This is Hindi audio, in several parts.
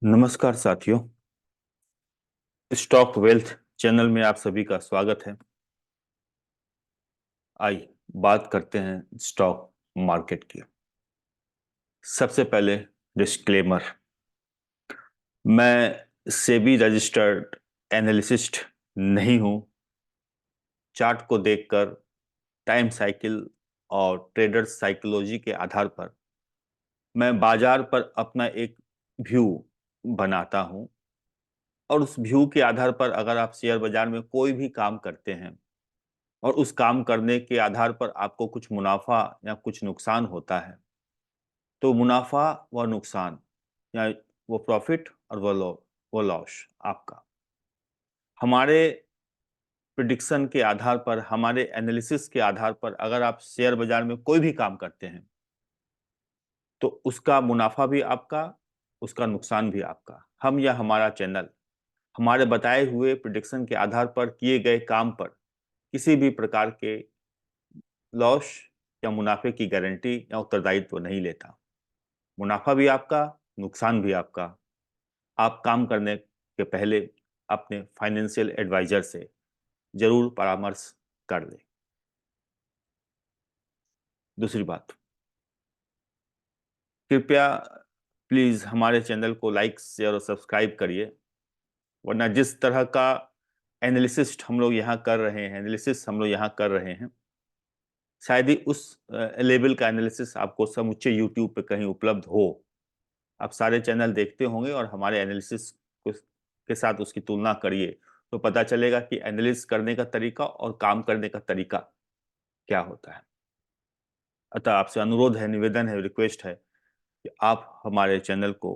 नमस्कार साथियों। स्टॉक वेल्थ चैनल में आप सभी का स्वागत है। आइए बात करते हैं स्टॉक मार्केट की। सबसे पहले डिस्क्लेमर, मैं सेबी रजिस्टर्ड एनालिसिस्ट नहीं हूं। चार्ट को देखकर, टाइम साइकिल और ट्रेडर्स साइकोलॉजी के आधार पर मैं बाजार पर अपना एक व्यू बनाता हूं, और उस व्यू के आधार पर अगर आप शेयर बाजार में कोई भी काम करते हैं और उस काम करने के आधार पर आपको कुछ मुनाफा या कुछ नुकसान होता है, तो मुनाफा व नुकसान या वो प्रॉफिट और वो लॉस आपका। हमारे प्रिडिक्शन के आधार पर, हमारे एनालिसिस के आधार पर अगर आप शेयर बाजार में कोई भी काम करते हैं तो उसका मुनाफा भी आपका, उसका नुकसान भी आपका। हम या हमारा चैनल हमारे बताए हुए प्रिडिक्शन के आधार पर किए गए काम पर किसी भी प्रकार के लॉस या मुनाफे की गारंटी या उत्तरदायित्व नहीं लेता। मुनाफा भी आपका, नुकसान भी आपका। आप काम करने के पहले अपने फाइनेंशियल एडवाइजर से जरूर परामर्श कर लें। दूसरी बात, कृपया प्लीज हमारे चैनल को लाइक, शेयर और सब्सक्राइब करिए, वरना जिस तरह का एनालिसिस हम लोग यहाँ कर रहे हैं, शायद ही उस लेवल का एनालिसिस आपको समूचे यूट्यूब पे कहीं उपलब्ध हो। आप सारे चैनल देखते होंगे और हमारे एनालिसिस के साथ उसकी तुलना करिए, तो पता चलेगा कि एनालिसिस करने का तरीका और काम करने का तरीका क्या होता है। अतः आपसे अनुरोध है, निवेदन है, रिक्वेस्ट है कि आप हमारे चैनल को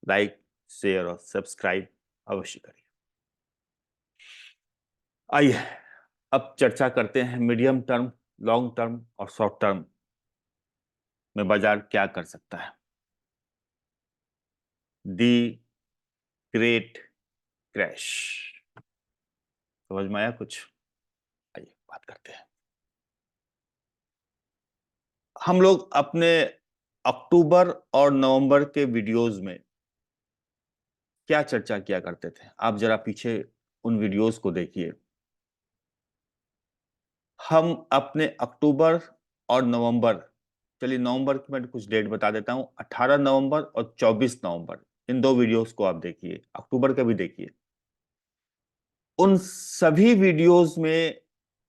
लाइक, शेयर और सब्सक्राइब अवश्य करिए। आइए अब चर्चा करते हैं मीडियम टर्म, लॉन्ग टर्म और शॉर्ट टर्म में बाजार क्या कर सकता है। दी ग्रेट क्रैश, समझ में आया कुछ? आइए बात करते हैं। हम लोग अपने अक्टूबर और नवंबर के वीडियोस में क्या चर्चा किया करते थे, आप जरा पीछे उन वीडियोस को देखिए। हम अपने अक्टूबर और नवंबर, चलिए नवंबर की मैं कुछ डेट बता देता हूं, 18 नवंबर और 24 नवंबर, इन दो वीडियोस को आप देखिए, अक्टूबर का भी देखिए। उन सभी वीडियोस में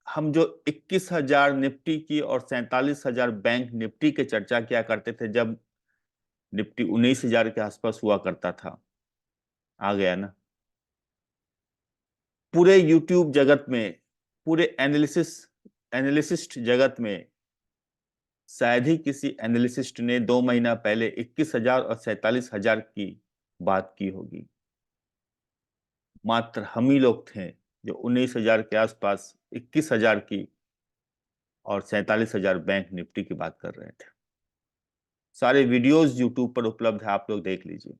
हम जो 21,000 निफ्टी की और 47,000 बैंक निफ्टी की चर्चा किया करते थे, जब निफ्टी 19,000 के आसपास हुआ करता था, आ गया ना। पूरे यूट्यूब जगत में, पूरे एनालिसिस्ट जगत में शायद ही किसी एनालिसिस्ट ने 2 महीना पहले 21,000 और 47,000 की बात की होगी। मात्र हम ही लोग थे जो 19,000 के आसपास, 21,000 की और 47,000 बैंक निफ्टी की बात कर रहे थे। सारे वीडियोस यूट्यूब पर उपलब्ध है, आप लोग देख लीजिए।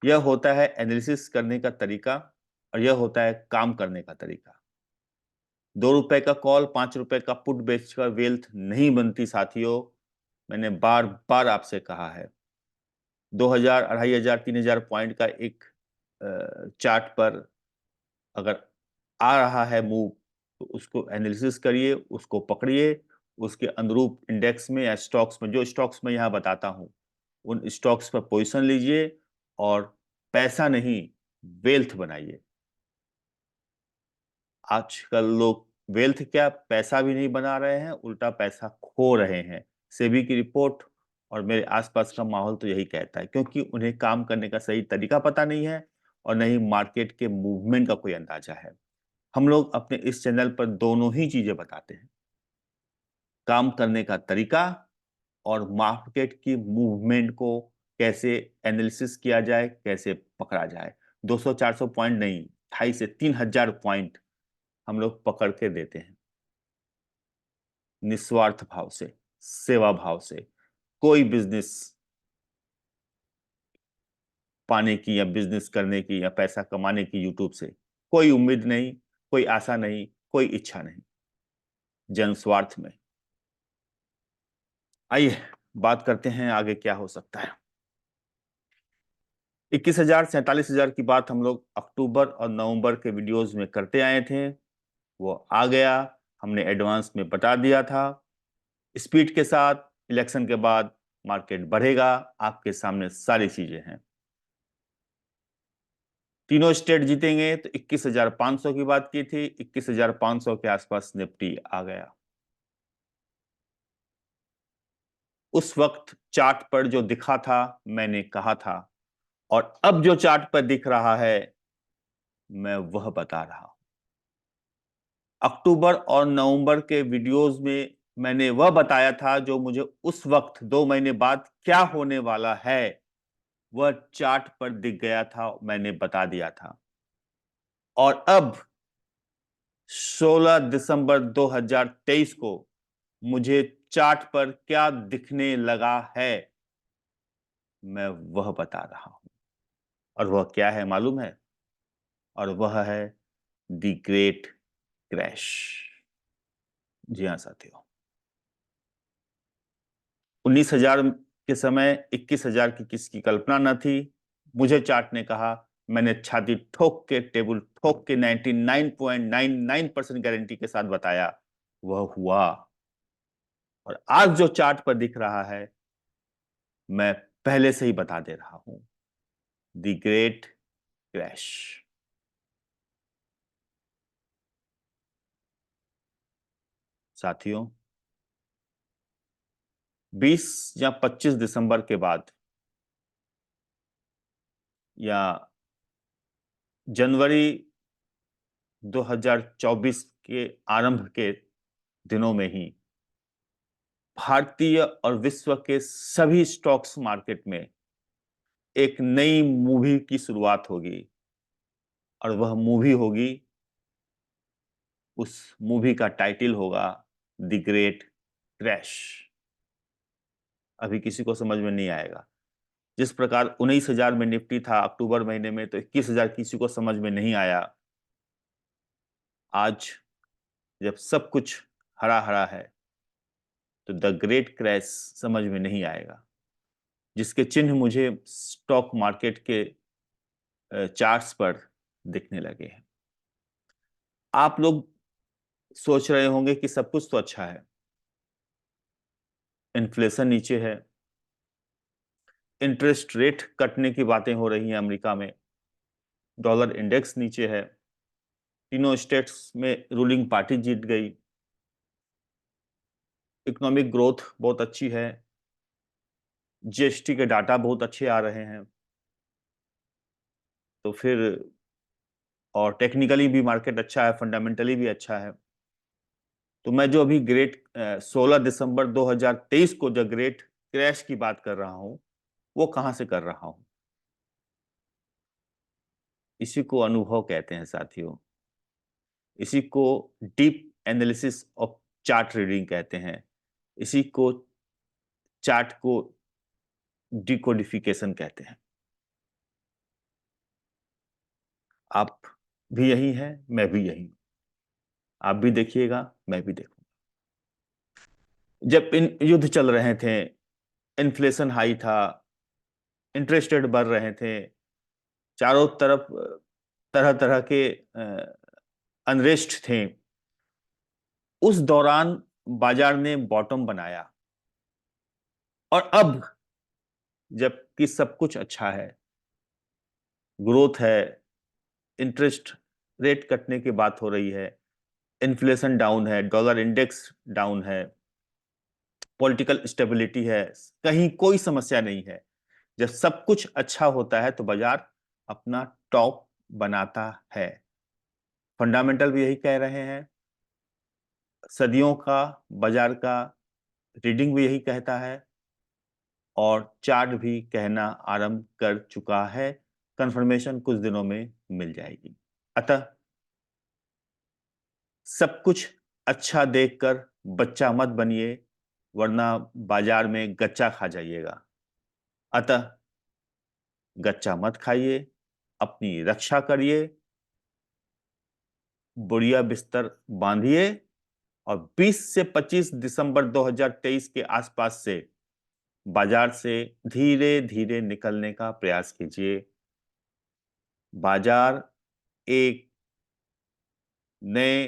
यह होता है एनालिसिस करने का तरीका, और यह होता है काम करने का तरीका। 2 रुपए का कॉल, 5 रुपए का पुट बेचकर वेल्थ नहीं बनती साथियों। मैंने बार बार आपसे कहा है। 2,000, 2,500, 3,000 पॉइंट का एक चार्ट पर अगर आ रहा है मूव, तो उसको एनालिसिस करिए, उसको पकड़िए, उसके अनुरूप इंडेक्स में या स्टॉक्स में, जो स्टॉक्स में यहाँ बताता हूँ, उन स्टॉक्स पर पोजीशन लीजिए और पैसा नहीं, वेल्थ बनाइए। आजकल लोग वेल्थ क्या, पैसा भी नहीं बना रहे हैं, उल्टा पैसा खो रहे हैं। सेबी की रिपोर्ट और मेरे आसपास का माहौल तो यही कहता है, क्योंकि उन्हें काम करने का सही तरीका पता नहीं है और नहीं मार्केट के मूवमेंट का कोई अंदाजा है। हम लोग अपने इस चैनल पर दोनों ही चीजें बताते हैं, काम करने का तरीका और मार्केट की मूवमेंट को कैसे एनालिसिस किया जाए, कैसे पकड़ा जाए। 200-400 पॉइंट नहीं, 2,500 से 3,000 पॉइंट हम लोग पकड़ के देते हैं, निस्वार्थ भाव से, सेवा भाव से। कोई बिजनेस पाने की या बिजनेस करने की या पैसा कमाने की यूट्यूब से कोई उम्मीद नहीं, कोई आशा नहीं, कोई इच्छा नहीं, जन स्वार्थ में। आइए बात करते हैं आगे क्या हो सकता है। 21,000 47,000 की बात हम लोग अक्टूबर और नवंबर के वीडियोस में करते आए थे, वो आ गया, हमने एडवांस में बता दिया था। स्पीड के साथ इलेक्शन के बाद मार्केट बढ़ेगा, आपके सामने सारी चीजें हैं। तीनों स्टेट जीतेंगे तो 21,500 की बात की थी, 21,500 के आसपास निफ्टी आ गया। उस वक्त चार्ट पर जो दिखा था मैंने कहा था, और अब जो चार्ट पर दिख रहा है मैं वह बता रहा हूं। अक्टूबर और नवंबर के वीडियोस में मैंने वह बताया था जो मुझे उस वक्त 2 महीने बाद क्या होने वाला है वह चार्ट पर दिख गया था, मैंने बता दिया था। और अब 16 दिसंबर 2023 को मुझे चार्ट पर क्या दिखने लगा है मैं वह बता रहा हूं। और वह क्या है मालूम है? और वह है द ग्रेट क्रैश। जी हाँ साथियों, 19,000 के समय 21,000 की किसकी कल्पना न थी। मुझे चार्ट ने कहा, मैंने छाती ठोक के, टेबल ठोक के 99.99% गारंटी के साथ बताया, वह हुआ। और आज जो चार्ट पर दिख रहा है मैं पहले से ही बता दे रहा हूं, द ग्रेट क्रैश। साथियों, 20 या 25 दिसंबर के बाद या जनवरी 2024 के आरंभ के दिनों में ही भारतीय और विश्व के सभी स्टॉक्स मार्केट में एक नई मूवी की शुरुआत होगी। और वह मूवी होगी, उस मूवी का टाइटल होगा द ग्रेट क्रैश। अभी किसी को समझ में नहीं आएगा। जिस प्रकार 19,000 में निफ्टी था अक्टूबर महीने में, तो 21,000 किसी को समझ में नहीं आया। आज जब सब कुछ हरा हरा है तो द ग्रेट क्रैश समझ में नहीं आएगा, जिसके चिन्ह मुझे स्टॉक मार्केट के चार्ट्स पर दिखने लगे हैं। आप लोग सोच रहे होंगे कि सब कुछ तो अच्छा है, इन्फ्लेशन नीचे है, इंटरेस्ट रेट कटने की बातें हो रही हैं अमेरिका में, डॉलर इंडेक्स नीचे है, तीनों स्टेट्स में रूलिंग पार्टी जीत गई, इकोनॉमिक ग्रोथ बहुत अच्छी है, जीएसटी के डाटा बहुत अच्छे आ रहे हैं। तो फिर, और टेक्निकली भी मार्केट अच्छा है, फंडामेंटली भी अच्छा है। तो मैं जो अभी 16 दिसंबर 2023 को जो ग्रेट क्रैश की बात कर रहा हूं, वो कहां से कर रहा हूं? इसी को अनुभव कहते हैं साथियों। इसी को deep analysis of chart reading कहते हैं। इसी को चार्ट को डिकोडिफिकेशन कहते हैं। आप भी यही हैं, मैं भी यही हूं। आप भी देखिएगा, मैं भी देखूंगा। जब इन युद्ध चल रहे थे, इन्फ्लेशन हाई था, इंटरेस्ट रेट बढ़ रहे थे, चारों तरफ तरह तरह के अनरेस्ट थे, उस दौरान बाजार ने बॉटम बनाया। और अब जबकि सब कुछ अच्छा है, ग्रोथ है, इंटरेस्ट रेट कटने की बात हो रही है, इन्फ्लेशन डाउन है, डॉलर इंडेक्स डाउन है, पॉलिटिकल स्टेबिलिटी है, कहीं कोई समस्या नहीं है। जब सब कुछ अच्छा होता है तो बाजार अपना टॉप बनाता है। फंडामेंटल भी यही कह रहे हैं, सदियों का बाजार का रीडिंग भी यही कहता है, और चार्ट भी कहना आरंभ कर चुका है। कंफर्मेशन कुछ दिनों में मिल जाएगी। अतः सब कुछ अच्छा देखकर बच्चा मत बनिए, वरना बाजार में गच्चा खा जाइएगा। अतः गच्चा मत खाइए, अपनी रक्षा करिए, बढ़िया बिस्तर बांधिए, और 20 से 25 दिसंबर 2023 के आसपास से बाजार से धीरे धीरे निकलने का प्रयास कीजिए। बाजार एक नए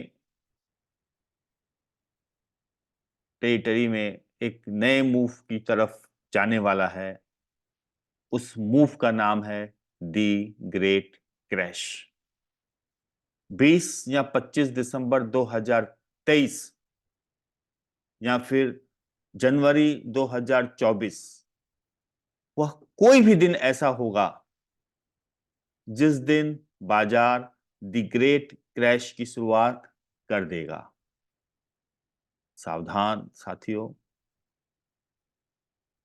टेरिटरी में, एक नए मूव की तरफ जाने वाला है। उस मूव का नाम है दी ग्रेट क्रैश। 20 या 25 दिसंबर 2023 या फिर जनवरी 2024, वह कोई भी दिन ऐसा होगा जिस दिन बाजार दी ग्रेट क्रैश की शुरुआत कर देगा। सावधान साथियों,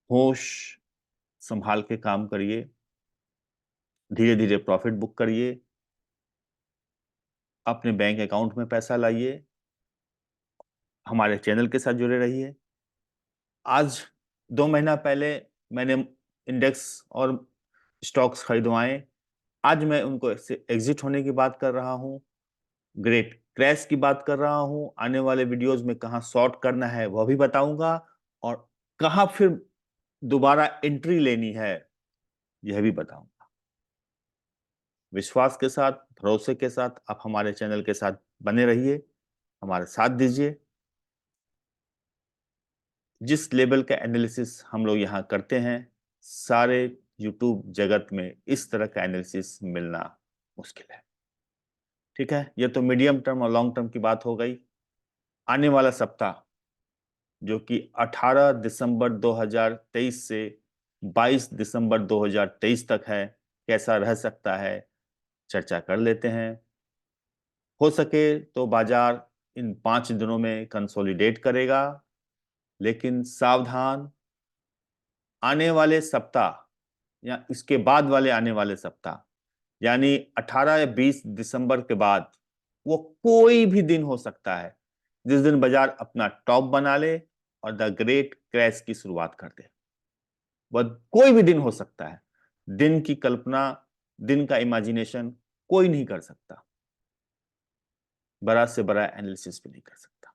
होश संभाल के काम करिए, धीरे धीरे प्रॉफिट बुक करिए, अपने बैंक अकाउंट में पैसा लाइए, हमारे चैनल के साथ जुड़े रहिए। आज 2 महीना पहले मैंने इंडेक्स और स्टॉक्स खरीदवाए, आज मैं उनको एग्जिट होने की बात कर रहा हूं, ग्रेट क्रैश की बात कर रहा हूं। आने वाले वीडियोस में कहां शॉर्ट करना है वह भी बताऊंगा, और कहां फिर दोबारा एंट्री लेनी है यह भी बताऊंगा। विश्वास के साथ, भरोसे के साथ आप हमारे चैनल के साथ बने रहिए, हमारे साथ दीजिए। जिस लेवल का एनालिसिस हम लोग यहाँ करते हैं, सारे यूट्यूब जगत में इस तरह का एनालिसिस मिलना मुश्किल है। ठीक है, ये तो मीडियम टर्म और लॉन्ग टर्म की बात हो गई। आने वाला सप्ताह जो कि 18 दिसंबर 2023 से 22 दिसंबर 2023 तक है, कैसा रह सकता है चर्चा कर लेते हैं। हो सके तो बाजार इन 5 दिनों में कंसोलिडेट करेगा, लेकिन सावधान, आने वाले सप्ताह या इसके बाद वाले आने वाले सप्ताह, यानी 18 या 20 दिसंबर के बाद, वो कोई भी दिन हो सकता है जिस दिन बाजार अपना टॉप बना ले और द ग्रेट क्रैश की शुरुआत कर दे। वह कोई भी दिन हो सकता है। दिन की कल्पना, दिन का इमेजिनेशन कोई नहीं कर सकता, बड़ा से बड़ा एनालिसिस भी नहीं कर सकता।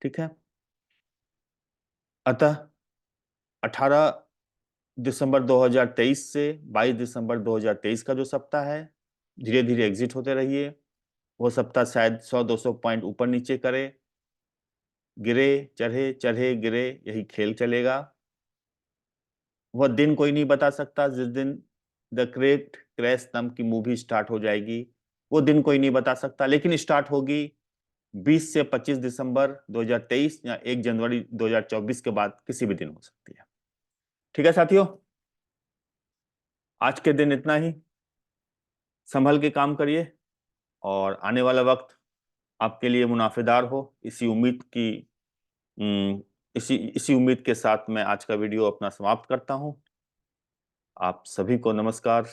ठीक है, अतः 18 दिसंबर 2023 से 22 दिसंबर 2023 का जो सप्ताह है, धीरे धीरे एग्जिट होते रहिए। वो सप्ताह शायद 100-200 पॉइंट ऊपर नीचे करे, गिरे चढ़े, चढ़े गिरे, यही खेल चलेगा। वह दिन कोई नहीं बता सकता जिस दिन द ग्रेट क्रैश नाम की मूवी स्टार्ट हो जाएगी, वो दिन कोई नहीं बता सकता, लेकिन स्टार्ट होगी 20 से 25 दिसंबर 2023 या 1 जनवरी 2024 के बाद किसी भी दिन हो सकती है। ठीक है साथियों, आज के दिन इतना ही। संभल के काम करिए और आने वाला वक्त आपके लिए मुनाफेदार हो, इसी उम्मीद के साथ मैं आज का वीडियो अपना समाप्त करता हूं। आप सभी को नमस्कार।